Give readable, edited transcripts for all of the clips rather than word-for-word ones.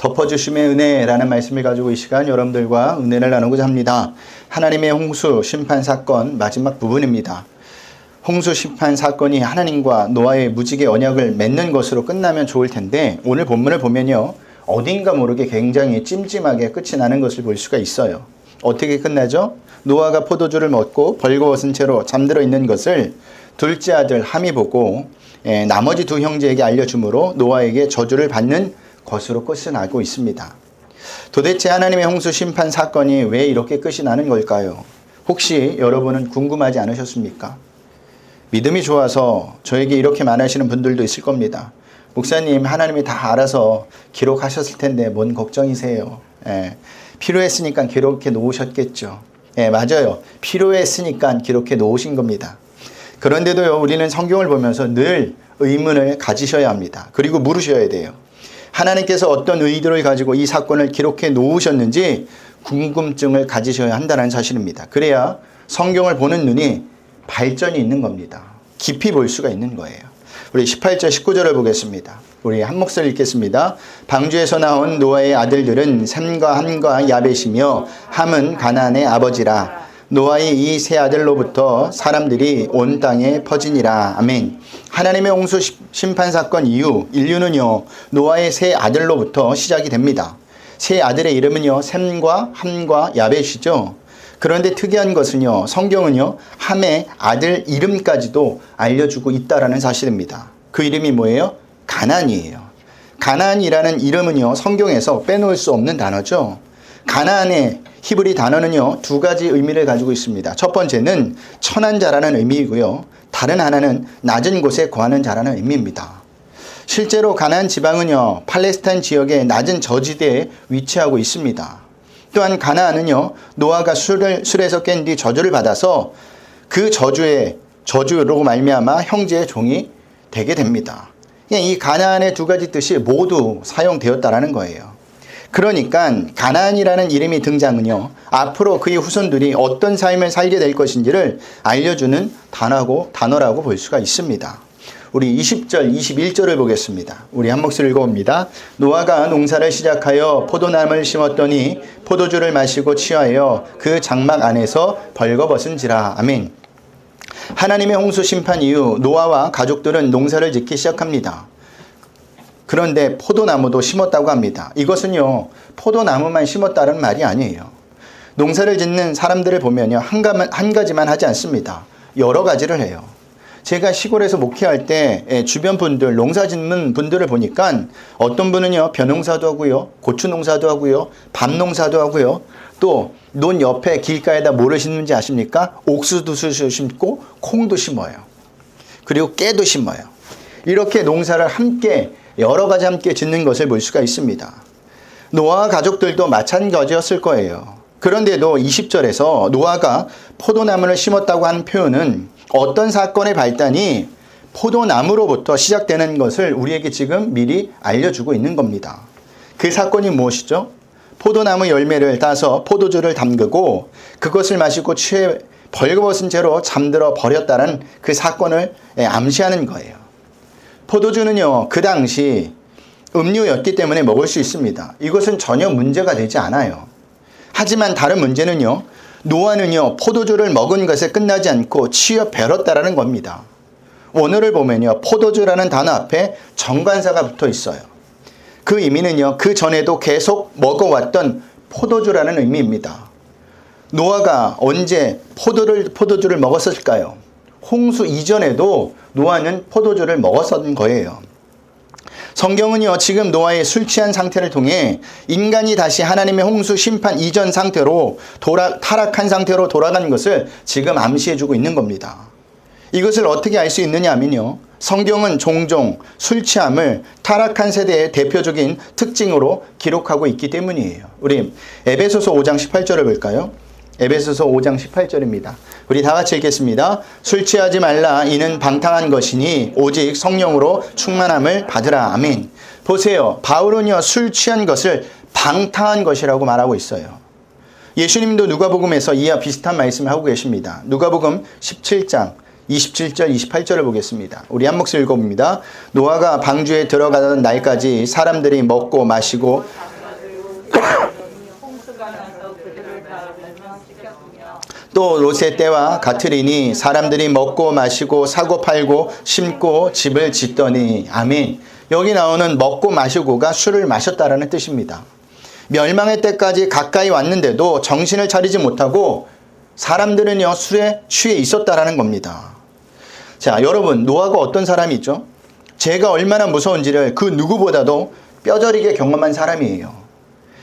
덮어주심의 은혜라는 말씀을 가지고 이 시간 여러분들과 은혜를 나누고자 합니다. 하나님의 홍수 심판 사건 마지막 부분입니다. 홍수 심판 사건이 하나님과 노아의 무지개 언약을 맺는 것으로 끝나면 좋을 텐데 오늘 본문을 보면요, 어딘가 모르게 굉장히 찜찜하게 끝이 나는 것을 볼 수가 있어요. 어떻게 끝나죠? 노아가 포도주를 먹고 벌거벗은 채로 잠들어 있는 것을 둘째 아들 함이 보고 나머지 두 형제에게 알려주므로 노아에게 저주를 받는 것으로 끝이 나고 있습니다. 도대체 하나님의 홍수 심판 사건이 왜 이렇게 끝이 나는 걸까요? 혹시 여러분은 궁금하지 않으셨습니까? 믿음이 좋아서 저에게 이렇게 말하시는 분들도 있을 겁니다. 목사님, 하나님이 다 알아서 기록하셨을 텐데 뭔 걱정이세요? 필요했으니까 기록해 놓으셨겠죠. 맞아요. 필요했으니까 기록해 놓으신 겁니다. 그런데도요, 우리는 성경을 보면서 늘 의문을 가지셔야 합니다. 그리고 물으셔야 돼요. 하나님께서 어떤 의도를 가지고 이 사건을 기록해 놓으셨는지 궁금증을 가지셔야 한다는 사실입니다. 그래야 성경을 보는 눈이 발전이 있는 겁니다. 깊이 볼 수가 있는 거예요. 우리 18절 19절을 보겠습니다. 우리 한 목소리 읽겠습니다. 방주에서 나온 노아의 아들들은 셈과 함과 야벳이며 함은 가나안의 아버지라. 노아의 이 세 아들로부터 사람들이 온 땅에 퍼지니라. 아멘. 하나님의 홍수 심판 사건 이후 인류는요, 노아의 세 아들로부터 시작이 됩니다. 세 아들의 이름은요, 셈과 함과 야벳이죠. 그런데 특이한 것은요, 성경은요, 함의 아들 이름까지도 알려주고 있다라는 사실입니다. 그 이름이 뭐예요? 가나안이에요. 가나안이라는 이름은요, 성경에서 빼놓을 수 없는 단어죠. 가나안의 히브리 단어는요, 두 가지 의미를 가지고 있습니다. 첫 번째는 천한 자라는 의미이고요, 다른 하나는 낮은 곳에 거하는 자라는 의미입니다. 실제로 가나안 지방은요, 팔레스타인 지역의 낮은 저지대에 위치하고 있습니다. 또한 가나안은요, 노아가 술에서 깬 뒤 저주를 받아서 그 저주로 말미암아 형제의 종이 되게 됩니다. 이 가나안의 두 가지 뜻이 모두 사용되었다라는 거예요. 그러니까 가나안이라는 이름이 등장은요, 앞으로 그의 후손들이 어떤 삶을 살게 될 것인지를 알려주는 단어라고 볼 수가 있습니다. 우리 20절, 21절을 보겠습니다. 우리 한 목소리 읽어봅니다. 노아가 농사를 시작하여 포도나무를 심었더니 포도주를 마시고 취하여 그 장막 안에서 벌거벗은지라. 아멘. 하나님의 홍수 심판 이후 노아와 가족들은 농사를 짓기 시작합니다. 그런데 포도나무도 심었다고 합니다. 이것은요, 포도나무만 심었다는 말이 아니에요. 농사를 짓는 사람들을 보면요, 한 가지만 하지 않습니다. 여러 가지를 해요. 제가 시골에서 목회할 때 주변 분들, 농사 짓는 분들을 보니까 어떤 분은요, 벼농사도 하고요, 고추 농사도 하고요, 밤 농사도 하고요, 또 논 옆에 길가에다 뭐를 심는지 아십니까? 옥수수도 심고 콩도 심어요. 그리고 깨도 심어요. 이렇게 농사를 여러 가지 함께 짓는 것을 볼 수가 있습니다. 노아와 가족들도 마찬가지였을 거예요. 그런데도 20절에서 노아가 포도나무를 심었다고 하는 표현은 어떤 사건의 발단이 포도나무로부터 시작되는 것을 우리에게 지금 미리 알려주고 있는 겁니다. 그 사건이 무엇이죠? 포도나무 열매를 따서 포도주를 담그고 그것을 마시고 취해 벌거벗은 채로 잠들어 버렸다는 그 사건을 암시하는 거예요. 포도주는요, 그 당시 음료였기 때문에 먹을 수 있습니다. 이것은 전혀 문제가 되지 않아요. 하지만 다른 문제는요, 노아는요, 포도주를 먹은 것에 끝나지 않고 취해 버렸다라는 겁니다. 원어를 보면요, 포도주라는 단어 앞에 정관사가 붙어 있어요. 그 의미는요, 그 전에도 계속 먹어왔던 포도주라는 의미입니다. 노아가 언제 포도주를 먹었을까요? 홍수 이전에도 노아는 포도주를 먹었던 거예요. 성경은요, 지금 노아의 술 취한 상태를 통해 인간이 다시 하나님의 홍수 심판 이전 상태로 타락한 상태로 돌아간 것을 지금 암시해주고 있는 겁니다. 이것을 어떻게 알 수 있느냐 하면요, 성경은 종종 술 취함을 타락한 세대의 대표적인 특징으로 기록하고 있기 때문이에요. 우리 에베소서 5장 18절을 볼까요? 에베소서 5장 18절입니다. 우리 다 같이 읽겠습니다. 술 취하지 말라. 이는 방탕한 것이니 오직 성령으로 충만함을 받으라. 아멘. 보세요. 바울은요, 술 취한 것을 방탕한 것이라고 말하고 있어요. 예수님도 누가복음에서 이와 비슷한 말씀을 하고 계십니다. 누가복음 17장 27절 28절을 보겠습니다. 우리 한 목소리 읽어봅니다. 노아가 방주에 들어가던 날까지 사람들이 먹고 마시고 또 롯의 때와 같으리니 사람들이 먹고 마시고 사고 팔고 심고 집을 짓더니. 아멘. 여기 나오는 먹고 마시고가 술을 마셨다라는 뜻입니다. 멸망의 때까지 가까이 왔는데도 정신을 차리지 못하고 사람들은요 술에 취해 있었다라는 겁니다. 자, 여러분, 노아가 어떤 사람이죠? 죄가 얼마나 무서운지를 그 누구보다도 뼈저리게 경험한 사람이에요.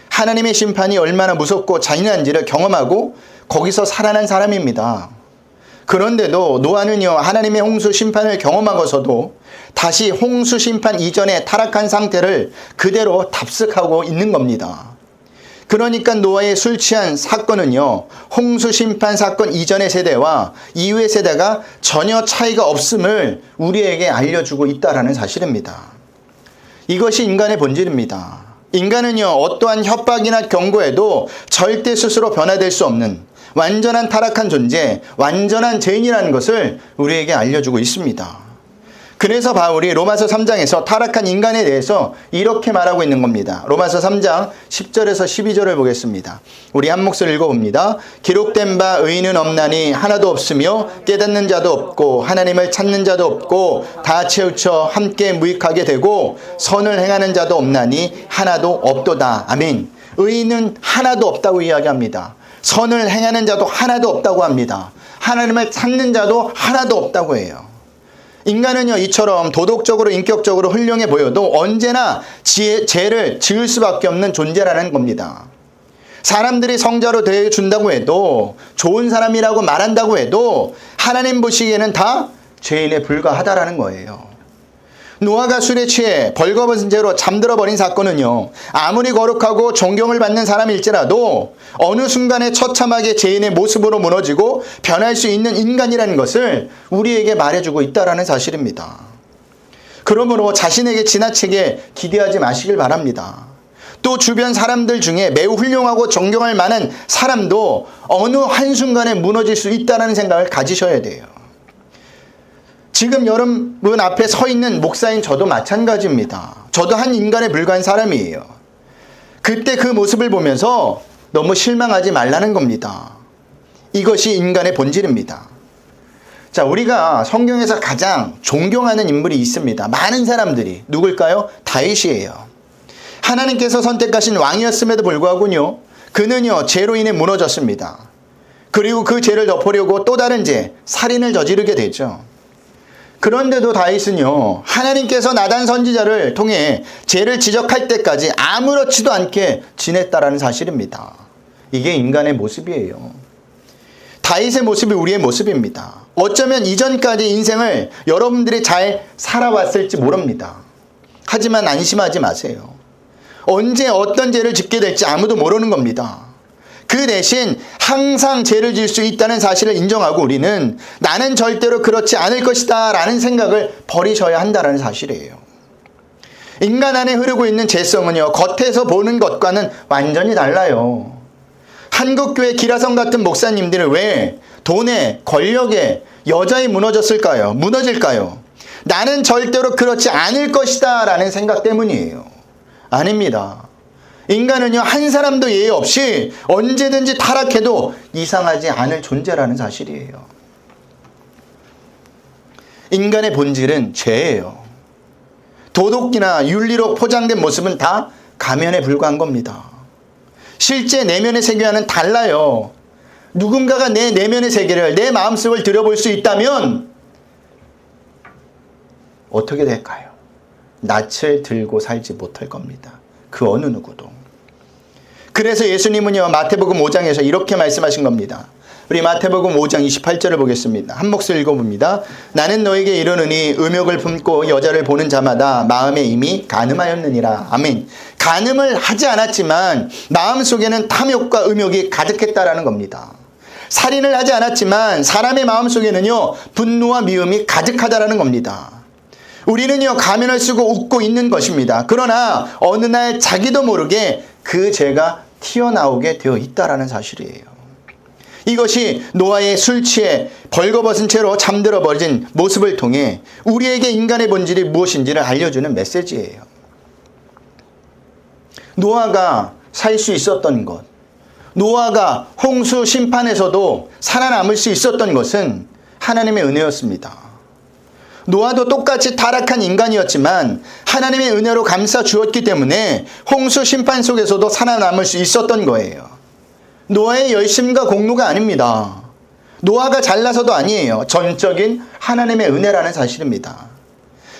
하나님의 심판이 얼마나 무섭고 잔인한지를 경험하고 거기서 살아난 사람입니다. 그런데도 노아는요 하나님의 홍수 심판을 경험하고서도 다시 홍수 심판 이전의 타락한 상태를 그대로 답습하고 있는 겁니다. 그러니까 노아의 술 취한 사건은요 홍수 심판 사건 이전의 세대와 이후의 세대가 전혀 차이가 없음을 우리에게 알려주고 있다는 사실입니다. 이것이 인간의 본질입니다. 인간은요 어떠한 협박이나 경고에도 절대 스스로 변화될 수 없는 완전한 타락한 존재, 완전한 죄인이라는 것을 우리에게 알려주고 있습니다. 그래서 바울이 로마서 3장에서 타락한 인간에 대해서 이렇게 말하고 있는 겁니다. 로마서 3장 10절에서 12절을 보겠습니다. 우리 한 목소리 읽어봅니다. 기록된 바 의인은 없나니 하나도 없으며 깨닫는 자도 없고 하나님을 찾는 자도 없고 다 치우쳐 함께 무익하게 되고 선을 행하는 자도 없나니 하나도 없도다. 아멘. 의인은 하나도 없다고 이야기합니다. 선을 행하는 자도 하나도 없다고 합니다. 하나님을 찾는 자도 하나도 없다고 해요. 인간은요 이처럼 도덕적으로 인격적으로 훌륭해 보여도 언제나 죄를 지을 수밖에 없는 존재라는 겁니다. 사람들이 성자로 대해준다고 해도 좋은 사람이라고 말한다고 해도 하나님 보시기에는 다 죄인에 불과하다라는 거예요. 노아가 술에 취해 벌거벗은 채로 잠들어버린 사건은요 아무리 거룩하고 존경을 받는 사람일지라도 어느 순간에 처참하게 죄인의 모습으로 무너지고 변할 수 있는 인간이라는 것을 우리에게 말해주고 있다는 사실입니다. 그러므로 자신에게 지나치게 기대하지 마시길 바랍니다. 또 주변 사람들 중에 매우 훌륭하고 존경할 만한 사람도 어느 한순간에 무너질 수 있다는 생각을 가지셔야 돼요. 지금 여러분 앞에 서 있는 목사인 저도 마찬가지입니다. 저도 한 인간에 불과한 사람이에요. 그때 그 모습을 보면서 너무 실망하지 말라는 겁니다. 이것이 인간의 본질입니다. 자, 우리가 성경에서 가장 존경하는 인물이 있습니다. 많은 사람들이. 누굴까요? 다윗이에요. 하나님께서 선택하신 왕이었음에도 불구하고요. 그는요, 죄로 인해 무너졌습니다. 그리고 그 죄를 덮으려고 또 다른 죄, 살인을 저지르게 되죠. 그런데도 다윗은요 하나님께서 나단 선지자를 통해 죄를 지적할 때까지 아무렇지도 않게 지냈다라는 사실입니다. 이게 인간의 모습이에요. 다윗의 모습이 우리의 모습입니다. 어쩌면 이전까지 인생을 여러분들이 잘 살아왔을지 모릅니다. 하지만 안심하지 마세요. 언제 어떤 죄를 짓게 될지 아무도 모르는 겁니다. 그 대신 항상 죄를 지을 수 있다는 사실을 인정하고 우리는 나는 절대로 그렇지 않을 것이다 라는 생각을 버리셔야 한다는 사실이에요. 인간 안에 흐르고 있는 죄성은요 겉에서 보는 것과는 완전히 달라요. 한국교회 기라성 같은 목사님들은 왜 돈에 권력에 여자에 무너질까요? 나는 절대로 그렇지 않을 것이다 라는 생각 때문이에요. 아닙니다. 인간은요 한 사람도 예외 없이 언제든지 타락해도 이상하지 않을 존재라는 사실이에요. 인간의 본질은 죄예요. 도덕이나 윤리로 포장된 모습은 다 가면에 불과한 겁니다. 실제 내면의 세계와는 달라요. 누군가가 내 내면의 세계를, 내 마음속을 들여볼 수 있다면 어떻게 될까요? 낯을 들고 살지 못할 겁니다. 그 어느 누구도. 그래서 예수님은요 마태복음 5장에서 이렇게 말씀하신 겁니다. 우리 마태복음 5장 28절을 보겠습니다. 한 목소리 읽어봅니다. 나는 너에게 이르노니 음욕을 품고 여자를 보는 자마다 마음에 이미 간음하였느니라. 아멘. 간음을 하지 않았지만 마음속에는 탐욕과 음욕이 가득했다라는 겁니다. 살인을 하지 않았지만 사람의 마음속에는요 분노와 미움이 가득하다라는 겁니다. 우리는요 가면을 쓰고 웃고 있는 것입니다. 그러나 어느 날 자기도 모르게 그 죄가 튀어나오게 되어 있다라는 사실이에요. 이것이 노아의 술 취해 벌거벗은 채로 잠들어 버린 모습을 통해 우리에게 인간의 본질이 무엇인지를 알려주는 메시지예요. 노아가 살 수 있었던 것, 노아가 홍수 심판에서도 살아남을 수 있었던 것은 하나님의 은혜였습니다. 노아도 똑같이 타락한 인간이었지만 하나님의 은혜로 감싸 주었기 때문에 홍수 심판 속에서도 살아남을 수 있었던 거예요. 노아의 열심과 공로가 아닙니다. 노아가 잘나서도 아니에요. 전적인 하나님의 은혜라는 사실입니다.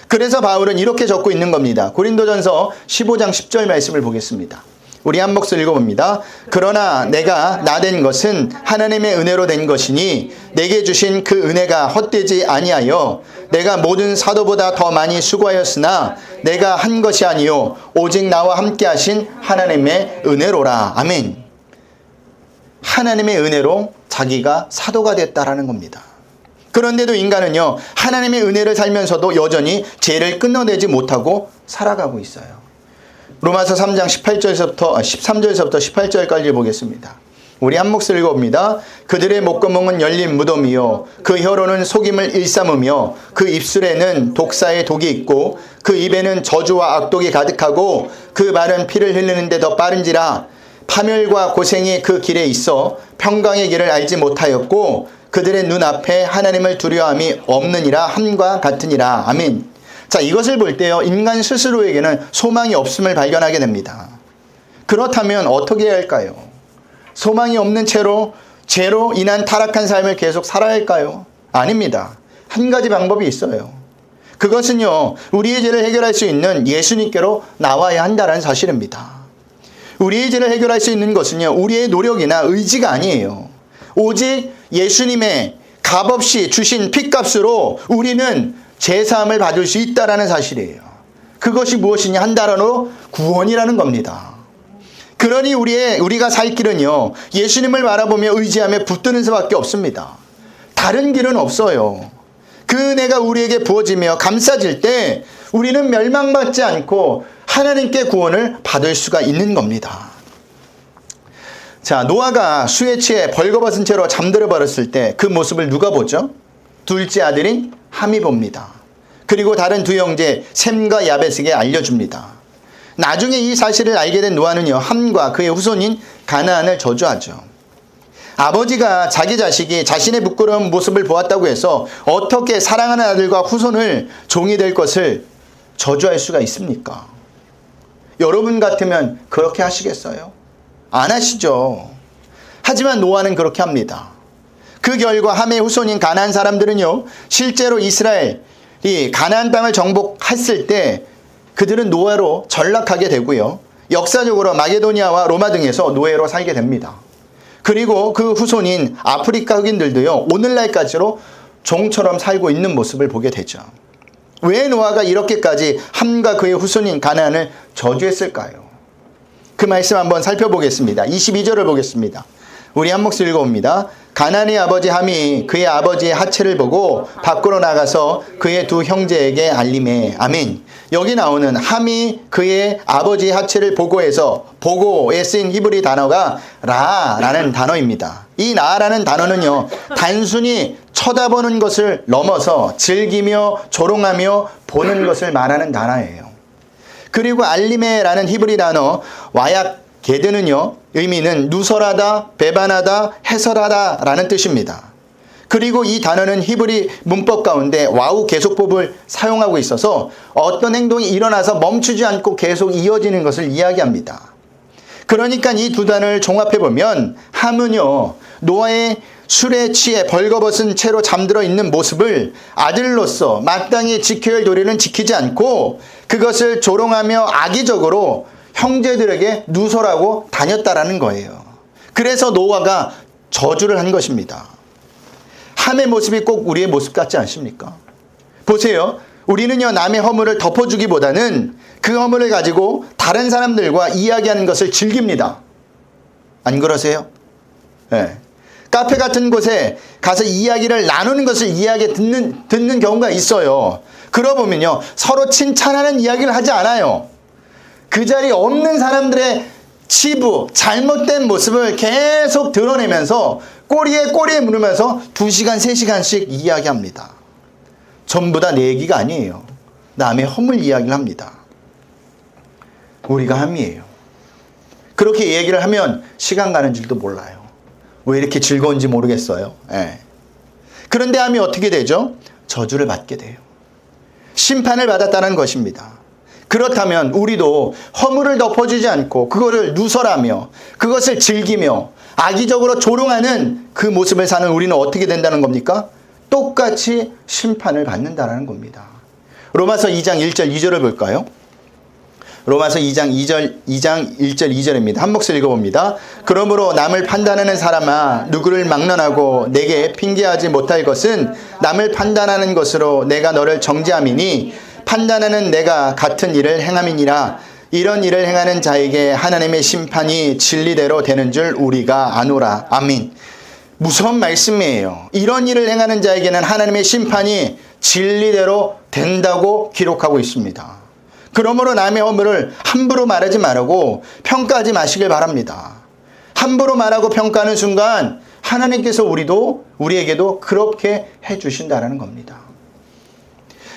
그래서 바울은 이렇게 적고 있는 겁니다. 고린도전서 15장 10절 말씀을 보겠습니다. 우리 한 목소리 읽어봅니다. 그러나 내가 나된 것은 하나님의 은혜로 된 것이니 내게 주신 그 은혜가 헛되지 아니하여 내가 모든 사도보다 더 많이 수고하였으나 내가 한 것이 아니요 오직 나와 함께 하신 하나님의 은혜로라. 아멘. 하나님의 은혜로 자기가 사도가 됐다라는 겁니다. 그런데도 인간은요, 하나님의 은혜를 살면서도 여전히 죄를 끊어내지 못하고 살아가고 있어요. 로마서 3장 13절에서부터 18절까지 보겠습니다. 우리 한 목소리 읽어봅니다. 그들의 목구멍은 열린 무덤이요 그 혀로는 속임을 일삼으며 그 입술에는 독사의 독이 있고 그 입에는 저주와 악독이 가득하고 그 말은 피를 흘리는데 더 빠른지라. 파멸과 고생이 그 길에 있어 평강의 길을 알지 못하였고 그들의 눈앞에 하나님을 두려워함이 없느니라 함과 같으니라. 아멘. 자, 이것을 볼 때요, 인간 스스로에게는 소망이 없음을 발견하게 됩니다. 그렇다면 어떻게 해야 할까요? 소망이 없는 채로 죄로 인한 타락한 삶을 계속 살아야 할까요? 아닙니다. 한 가지 방법이 있어요. 그것은요, 우리의 죄를 해결할 수 있는 예수님께로 나와야 한다는 사실입니다. 우리의 죄를 해결할 수 있는 것은요, 우리의 노력이나 의지가 아니에요. 오직 예수님의 값없이 주신 핏값으로 우리는 죄사함을 받을 수 있다는 사실이에요. 그것이 무엇이냐? 한 단어로 구원이라는 겁니다. 그러니 우리가 살 길은요, 예수님을 바라보며 의지하며 붙드는 수밖에 없습니다. 다른 길은 없어요. 그 은혜가 우리에게 부어지며 감싸질 때 우리는 멸망받지 않고 하나님께 구원을 받을 수가 있는 겁니다. 자, 노아가 수에 취해 벌거벗은 채로 잠들어 버렸을 때 그 모습을 누가 보죠? 둘째 아들인 함이 봅니다. 그리고 다른 두 형제 셈과 야벳에게 알려줍니다. 나중에 이 사실을 알게 된 노아는요, 함과 그의 후손인 가나안을 저주하죠. 아버지가 자기 자식이 자신의 부끄러운 모습을 보았다고 해서 어떻게 사랑하는 아들과 후손을 종이 될 것을 저주할 수가 있습니까? 여러분 같으면 그렇게 하시겠어요? 안 하시죠. 하지만 노아는 그렇게 합니다. 그 결과 함의 후손인 가나안 사람들은요, 실제로 이스라엘이 가나안 땅을 정복했을 때 그들은 노예로 전락하게 되고요, 역사적으로 마게도니아와 로마 등에서 노예로 살게 됩니다. 그리고 그 후손인 아프리카 흑인들도요, 오늘날까지로 종처럼 살고 있는 모습을 보게 되죠. 왜 노아가 이렇게까지 함과 그의 후손인 가나안을 저주했을까요? 그 말씀 한번 살펴보겠습니다. 22절을 보겠습니다. 우리 한 목소리 읽어봅니다. 가나안의 아버지 함이 그의 아버지의 하체를 보고 밖으로 나가서 그의 두 형제에게 알림해. 아멘. 여기 나오는 함이 그의 아버지의 하체를 보고해서 보고에 쓰인 히브리 단어가 라라는 단어입니다. 이 라라는 단어는요, 단순히 쳐다보는 것을 넘어서 즐기며 조롱하며 보는 것을 말하는 단어예요. 그리고 알리메라는 히브리 단어 와약 게드는요, 의미는 누설하다, 배반하다, 해설하다 라는 뜻입니다. 그리고 이 단어는 히브리 문법 가운데 와우 계속법을 사용하고 있어서 어떤 행동이 일어나서 멈추지 않고 계속 이어지는 것을 이야기합니다. 그러니까 이 두 단어를 종합해보면 함은요, 노아의 술에 취해 벌거벗은 채로 잠들어 있는 모습을 아들로서 마땅히 지켜야 할 도리는 지키지 않고 그것을 조롱하며 악의적으로 형제들에게 누설하고 다녔다라는 거예요. 그래서 노아가 저주를 한 것입니다. 함의 모습이 꼭 우리의 모습 같지 않습니까? 보세요. 우리는요, 남의 허물을 덮어주기보다는 그 허물을 가지고 다른 사람들과 이야기하는 것을 즐깁니다. 안 그러세요? 네. 카페 같은 곳에 가서 이야기를 나누는 것을 듣는 경우가 있어요. 그러고 보면요, 서로 칭찬하는 이야기를 하지 않아요. 그 자리에 없는 사람들의 치부, 잘못된 모습을 계속 드러내면서 꼬리에 물으면서 2시간, 3시간씩 이야기합니다. 전부 다 내 얘기가 아니에요. 남의 허물 이야기를 합니다. 우리가 함이에요. 그렇게 얘기를 하면 시간 가는 줄도 몰라요. 왜 이렇게 즐거운지 모르겠어요. 예. 그런데 하면 어떻게 되죠? 저주를 받게 돼요. 심판을 받았다는 것입니다. 그렇다면 우리도 허물을 덮어주지 않고 그거를 누설하며 그것을 즐기며 악의적으로 조롱하는 그 모습을 사는 우리는 어떻게 된다는 겁니까? 똑같이 심판을 받는다는 겁니다. 로마서 2장 1절 2절을 볼까요? 로마서 2장 1절 2절입니다. 한 목소리 읽어봅니다. 그러므로 남을 판단하는 사람아 누구를 막론하고 내게 핑계하지 못할 것은 남을 판단하는 것으로 내가 너를 정죄함이니 판단하는 내가 같은 일을 행함이니라. 이런 일을 행하는 자에게 하나님의 심판이 진리대로 되는 줄 우리가 아노라. 아멘. 무서운 말씀이에요. 이런 일을 행하는 자에게는 하나님의 심판이 진리대로 된다고 기록하고 있습니다. 그러므로 남의 허물을 함부로 말하지 말고 평가하지 마시길 바랍니다. 함부로 말하고 평가하는 순간 하나님께서 우리에게도 그렇게 해주신다는 겁니다.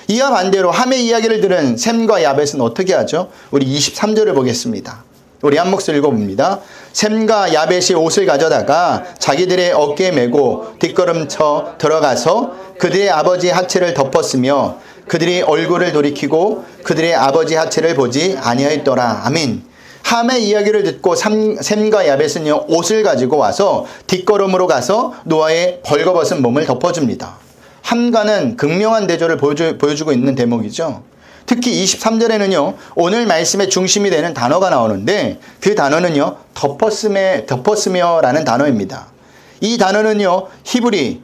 이와 반대로 함의 이야기를 들은 셈과 야벳은 어떻게 하죠? 우리 23절을 보겠습니다. 우리 한 목소리 읽어봅니다. 셈과 야벳이 옷을 가져다가 자기들의 어깨에 메고 뒷걸음쳐 들어가서 그들의 아버지 하체를 덮었으며 그들이 얼굴을 돌이키고 그들의 아버지 하체를 보지 아니하였더라. 아멘. 함의 이야기를 듣고 셈과 야벳은요 옷을 가지고 와서 뒷걸음으로 가서 노아의 벌거벗은 몸을 덮어줍니다. 함과는 극명한 대조를 보여주고 있는 대목이죠. 특히 23절에는요 오늘 말씀의 중심이 되는 단어가 나오는데 그 단어는요 덮었으며라는 단어입니다. 이 단어는요 히브리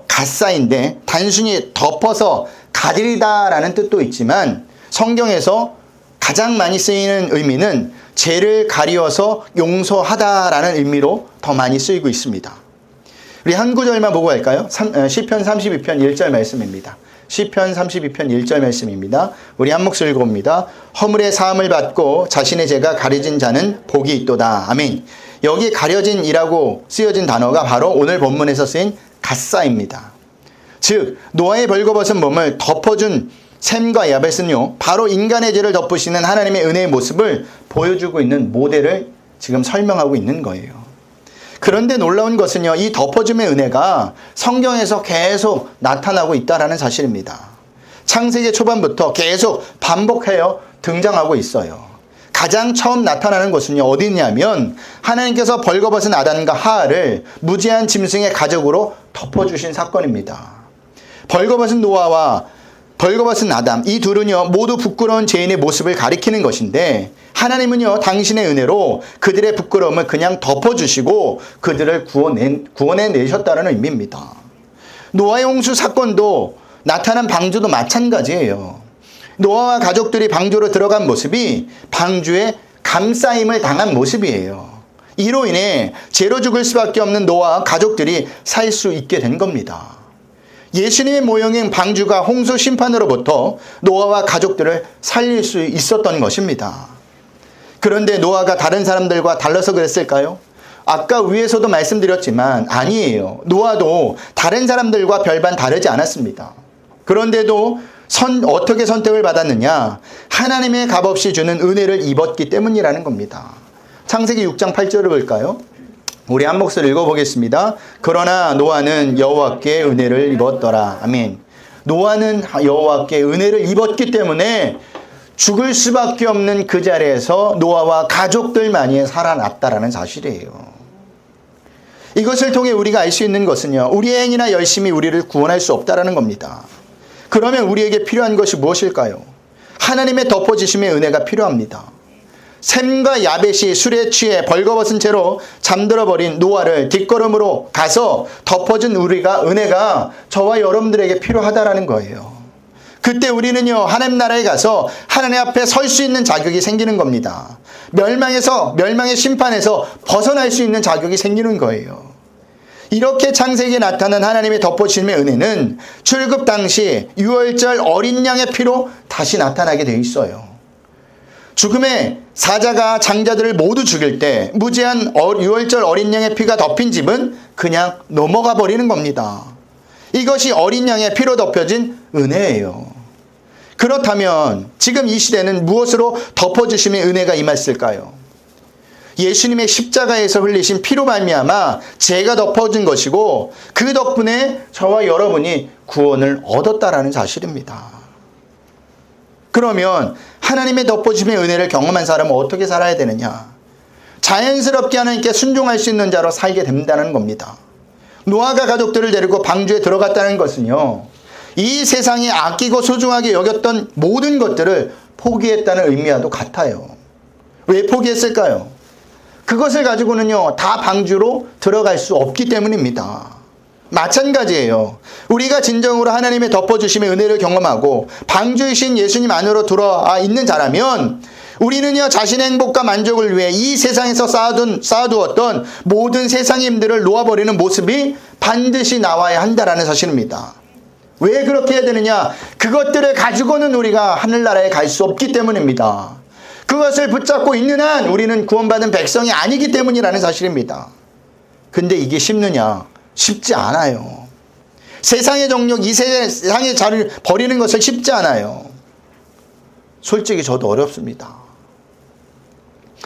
갓사인데 단순히 덮어서 가리다라는 뜻도 있지만 성경에서 가장 많이 쓰이는 의미는 죄를 가리워서 용서하다라는 의미로 더 많이 쓰이고 있습니다. 우리 한 구절만 보고 갈까요? 시편 32편 1절 말씀입니다. 시편 32편 1절 말씀입니다. 우리 한 목소리 읽어봅니다. 허물의 사함을 받고 자신의 죄가 가려진 자는 복이 있도다. 아멘. 여기 가려진이라고 쓰여진 단어가 바로 오늘 본문에서 쓰인 갓사입니다. 즉 노아의 벌거벗은 몸을 덮어준 셈과 야벳은요 바로 인간의 죄를 덮으시는 하나님의 은혜의 모습을 보여주고 있는 모델을 지금 설명하고 있는 거예요. 그런데 놀라운 것은요 이 덮어줌의 은혜가 성경에서 계속 나타나고 있다는 사실입니다. 창세기 초반부터 계속 반복하여 등장하고 있어요. 가장 처음 나타나는 것은요 어디 있냐면 하나님께서 벌거벗은 아담과 하와를 무지한 짐승의 가족으로 덮어주신 사건입니다. 벌거벗은 노아와 벌거벗은 아담 이 둘은요 모두 부끄러운 죄인의 모습을 가리키는 것인데 하나님은요 당신의 은혜로 그들의 부끄러움을 그냥 덮어주시고 그들을 구원해내셨다는 의미입니다. 노아의 홍수 사건도 나타난 방주도 마찬가지예요. 노아와 가족들이 방주로 들어간 모습이 방주에 감싸임을 당한 모습이에요. 이로 인해 죄로 죽을 수밖에 없는 노아와 가족들이 살 수 있게 된 겁니다. 예수님의 모형인 방주가 홍수 심판으로부터 노아와 가족들을 살릴 수 있었던 것입니다. 그런데 노아가 다른 사람들과 달라서 그랬을까요? 아까 위에서도 말씀드렸지만 아니에요. 노아도 다른 사람들과 별반 다르지 않았습니다. 그런데도 어떻게 선택을 받았느냐? 하나님의 값없이 주는 은혜를 입었기 때문이라는 겁니다. 창세기 6장 8절을 볼까요? 우리 한 목소리 읽어보겠습니다. 그러나 노아는 여호와께 은혜를 입었더라. 아멘. 노아는 여호와께 은혜를 입었기 때문에 죽을 수밖에 없는 그 자리에서 노아와 가족들만이 살아났다라는 사실이에요. 이것을 통해 우리가 알 수 있는 것은요. 우리의 행위나 열심히 우리를 구원할 수 없다라는 겁니다. 그러면 우리에게 필요한 것이 무엇일까요? 하나님의 덮어주심의 은혜가 필요합니다. 셈과 야벳이 술에 취해 벌거벗은 채로 잠들어버린 노아를 뒷걸음으로 가서 덮어준 은혜가 저와 여러분들에게 필요하다라는 거예요. 그때 우리는요 하나님 나라에 가서 하나님 앞에 설 수 있는 자격이 생기는 겁니다. 멸망의 심판에서 벗어날 수 있는 자격이 생기는 거예요. 이렇게 창세기에 나타난 하나님의 덮어주심의 은혜는 출급 당시 유월절 어린 양의 피로 다시 나타나게 되어 있어요. 죽음의 사자가 장자들을 모두 죽일 때 무지한 유월절 어린 양의 피가 덮인 집은 그냥 넘어가 버리는 겁니다. 이것이 어린 양의 피로 덮여진 은혜예요. 그렇다면 지금 이 시대는 무엇으로 덮어주심의 은혜가 임했을까요? 예수님의 십자가에서 흘리신 피로 말미암아 죄가 덮어진 것이고 그 덕분에 저와 여러분이 구원을 얻었다라는 사실입니다. 그러면 하나님의 덮어주심의 은혜를 경험한 사람은 어떻게 살아야 되느냐? 자연스럽게 하나님께 순종할 수 있는 자로 살게 된다는 겁니다. 노아가 가족들을 데리고 방주에 들어갔다는 것은요, 이 세상에 아끼고 소중하게 여겼던 모든 것들을 포기했다는 의미와도 같아요. 왜 포기했을까요? 그것을 가지고는요, 다 방주로 들어갈 수 없기 때문입니다. 마찬가지예요. 우리가 진정으로 하나님의 덮어주심의 은혜를 경험하고 방주이신 예수님 안으로 들어와 있는 자라면 우리는요, 자신의 행복과 만족을 위해 이 세상에서 쌓아두었던 모든 세상의 힘들을 놓아버리는 모습이 반드시 나와야 한다라는 사실입니다. 왜 그렇게 해야 되느냐? 그것들을 가지고는 우리가 하늘나라에 갈 수 없기 때문입니다. 그것을 붙잡고 있는 한 우리는 구원받은 백성이 아니기 때문이라는 사실입니다. 근데 이게 쉽느냐? 쉽지 않아요. 세상의 정욕, 이 세상의 자를 버리는 것을 쉽지 않아요. 솔직히 저도 어렵습니다.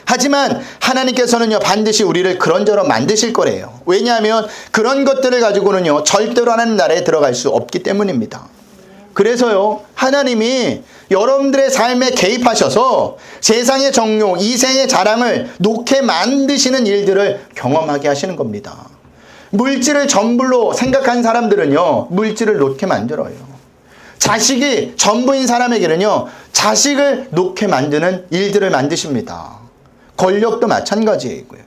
하지만 하나님께서는요, 반드시 우리를 그런저런 만드실 거래요. 왜냐하면 그런 것들을 가지고는요, 절대로 하나님 나라에 들어갈 수 없기 때문입니다. 그래서요, 하나님이 여러분들의 삶에 개입하셔서 세상의 정욕, 이생의 자랑을 놓게 만드시는 일들을 경험하게 하시는 겁니다. 물질을 전부로 생각한 사람들은요, 물질을 놓게 만들어요. 자식이 전부인 사람에게는요, 자식을 놓게 만드는 일들을 만드십니다. 권력도 마찬가지이고요.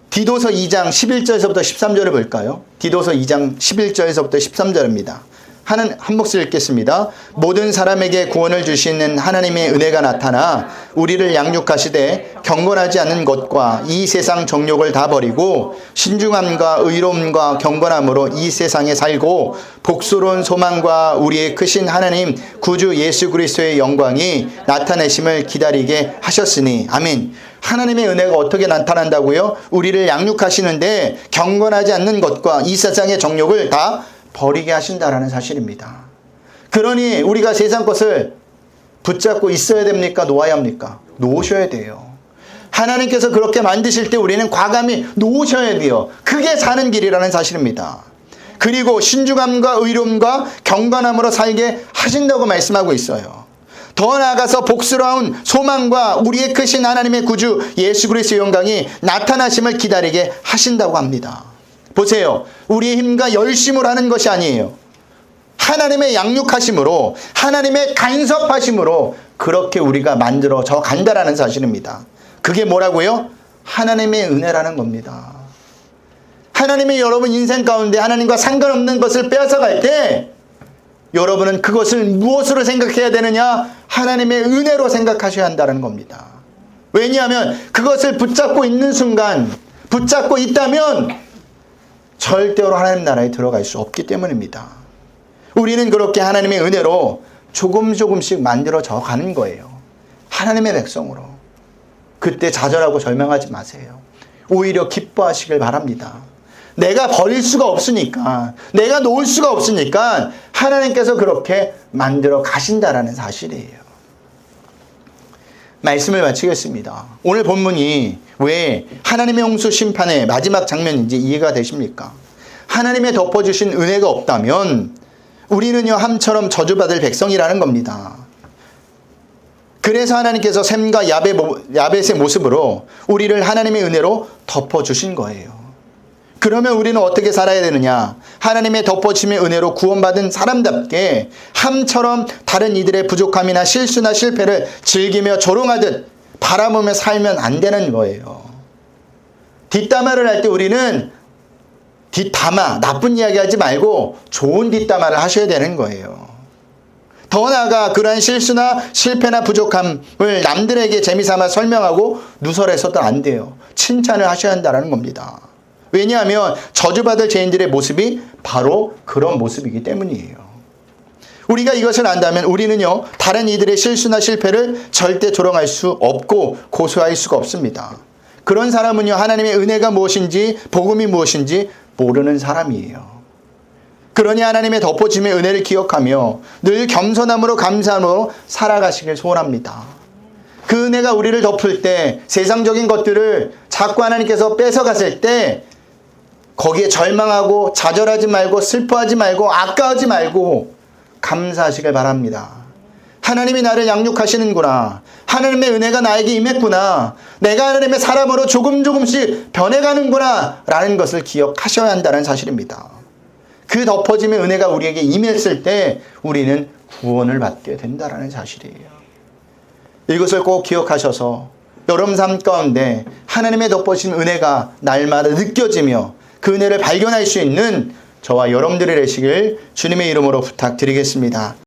디도서 2장 11절에서부터 13절을 볼까요? 디도서 2장 11절에서부터 13절입니다. 한 목소리 읽겠습니다. 모든 사람에게 구원을 주시는 하나님의 은혜가 나타나 우리를 양육하시되 경건하지 않은 것과 이 세상 정욕을 다 버리고 신중함과 의로움과 경건함으로 이 세상에 살고 복스러운 소망과 우리의 크신 하나님 구주 예수 그리스도의 영광이 나타내심을 기다리게 하셨으니. 아멘. 하나님의 은혜가 어떻게 나타난다고요? 우리를 양육하시는데 경건하지 않는 것과 이 세상의 정욕을 다 버리게 하신다라는 사실입니다. 그러니 우리가 세상 것을 붙잡고 있어야 됩니까? 놓아야 합니까? 놓으셔야 돼요. 하나님께서 그렇게 만드실 때 우리는 과감히 놓으셔야 돼요. 그게 사는 길이라는 사실입니다. 그리고 신중함과 의로움과 경건함으로 살게 하신다고 말씀하고 있어요. 더 나아가서 복스러운 소망과 우리의 크신 하나님의 구주 예수 그리스도의 영광이 나타나심을 기다리게 하신다고 합니다. 보세요. 우리의 힘과 열심으로 하는 것이 아니에요. 하나님의 양육하심으로, 하나님의 간섭하심으로 그렇게 우리가 만들어져 간다라는 사실입니다. 그게 뭐라고요? 하나님의 은혜라는 겁니다. 하나님의 여러분 인생 가운데 하나님과 상관없는 것을 빼앗아갈 때 여러분은 그것을 무엇으로 생각해야 되느냐? 하나님의 은혜로 생각하셔야 한다는 겁니다. 왜냐하면 그것을 붙잡고 있는 순간, 붙잡고 있다면 절대로 하나님 나라에 들어갈 수 없기 때문입니다. 우리는 그렇게 하나님의 은혜로 조금씩 만들어져 가는 거예요. 하나님의 백성으로. 그때 좌절하고 절망하지 마세요. 오히려 기뻐하시길 바랍니다. 내가 버릴 수가 없으니까, 내가 놓을 수가 없으니까 하나님께서 그렇게 만들어 가신다라는 사실이에요. 말씀을 마치겠습니다. 오늘 본문이 왜 하나님의 홍수 심판의 마지막 장면인지 이해가 되십니까? 하나님의 덮어주신 은혜가 없다면 우리는요, 함처럼 저주받을 백성이라는 겁니다. 그래서 하나님께서 셈과 야벳의 모습으로 우리를 하나님의 은혜로 덮어주신 거예요. 그러면 우리는 어떻게 살아야 되느냐? 하나님의 덮어주심의 은혜로 구원받은 사람답게 함처럼 다른 이들의 부족함이나 실수나 실패를 즐기며 조롱하듯 바라보며 살면 안 되는 거예요. 뒷담화를 할 때 우리는 뒷담화, 나쁜 이야기 하지 말고 좋은 뒷담화를 하셔야 되는 거예요. 더 나아가 그러한 실수나 실패나 부족함을 남들에게 재미삼아 설명하고 누설해서도 안 돼요. 칭찬을 하셔야 한다는 겁니다. 왜냐하면 저주받을 죄인들의 모습이 바로 그런 모습이기 때문이에요. 우리가 이것을 안다면 우리는요, 다른 이들의 실수나 실패를 절대 조롱할 수 없고 고소할 수가 없습니다. 그런 사람은요, 하나님의 은혜가 무엇인지 복음이 무엇인지 모르는 사람이에요. 그러니 하나님의 덮어주심의 은혜를 기억하며 늘 겸손함으로 감사함으로 살아가시길 소원합니다. 그 은혜가 우리를 덮을 때, 세상적인 것들을 자꾸 하나님께서 뺏어갔을 때 거기에 절망하고 좌절하지 말고 슬퍼하지 말고 아까워하지 말고 감사하시길 바랍니다. 하나님이 나를 양육하시는구나. 하나님의 은혜가 나에게 임했구나. 내가 하나님의 사람으로 조금씩 변해가는구나 라는 것을 기억하셔야 한다는 사실입니다. 그 덮어짐의 은혜가 우리에게 임했을 때 우리는 구원을 받게 된다는 사실이에요. 이것을 꼭 기억하셔서 여러분 삶 가운데 하나님의 덮어진 은혜가 날마다 느껴지며 그 은혜를 발견할 수 있는 저와 여러분들이 되시길 주님의 이름으로 부탁드리겠습니다.